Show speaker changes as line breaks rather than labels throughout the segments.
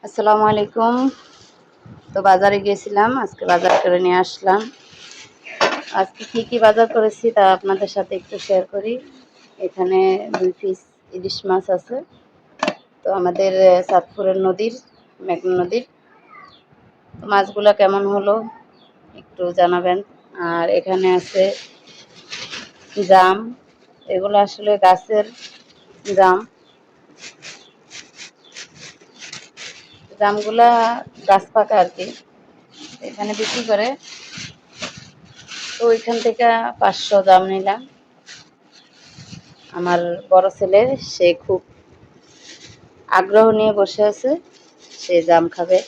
আসসালামু আলাইকুম। তো বাজারে গিয়েছিলাম, আজকে বাজার করে নিয়ে আসলাম। আজকে কি কি বাজার করেছি তা আপনাদের সাথে একটু শেয়ার করি। এখানে 2 পিস ইলিশ মাছ আছে। তো আমাদের চাঁদপুরের নদীর, মেঘনা নদীর। তো মাছগুলো কেমন হলো একটু জানাবেন। আর এখানে আছে জাম, এগুলো আসলে গাছের জাম। জামগুলা গাছ পাকা আর কি, এখানে বিক্রি করে। তো ওইখান থেকে 500 জাম নিলাম। আমার বড় ছেলে, সে খুব আগ্রহ নিয়ে বসে আছে, সে জাম খাবে।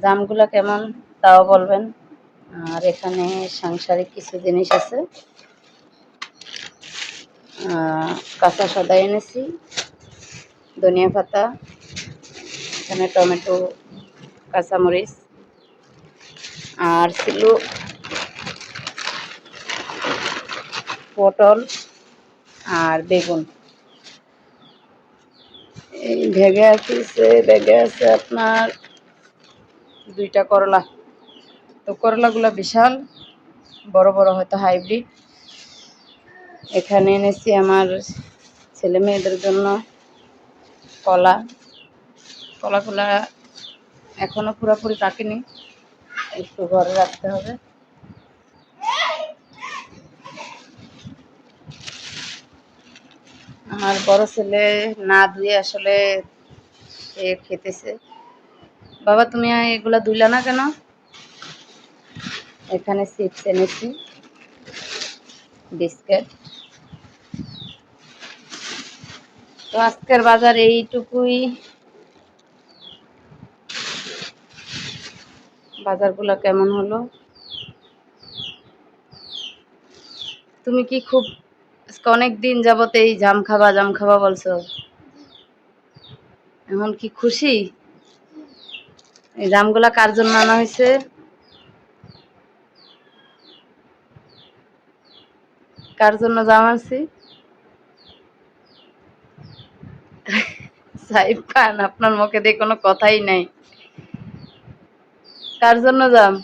জামগুলো কেমন তাও বলবেন। আর এখানে সাংসারিক কিছু জিনিস আছে, কাঁচা সদাই এনেছি, ধনিয়া পাতা, এখানে টমেটো, কাঁচামরিচ, আর ছিল পটল আর বেগুন। এই ব্যাগে আছে আপনার 2টা করলা। তো করলাগুলো বিশাল বড় বড়, হয়তো হাইব্রিড। এখানে এনেছি আমার ছেলে মেয়েদের জন্য কলাগুলা এখনো পুরোপুরি পাকেনি, একটু ঘরে রাখতে হবে। আমার বড় ছেলে না ধুয়ে আসলে সে খেতেছে। বাবা, তুমি এগুলা ধুইলা না কেন? এখানে চিপস এনেছি, বিস্কিট। তো আজকের বাজার এইটুকুই। বাজারগুলো কেমন হলো? তুমি কি খুব অনেক দিন যাবত এই জাম খাবা বলছো, এখন কি খুশি? এই জামগুলা কার জন্য আনা হয়েছে? কার জন্য জাম আনছি? সাইফ খান, আপনার মুখে দিয়ে কোনো কথাই নাই। কার জন্য জাম?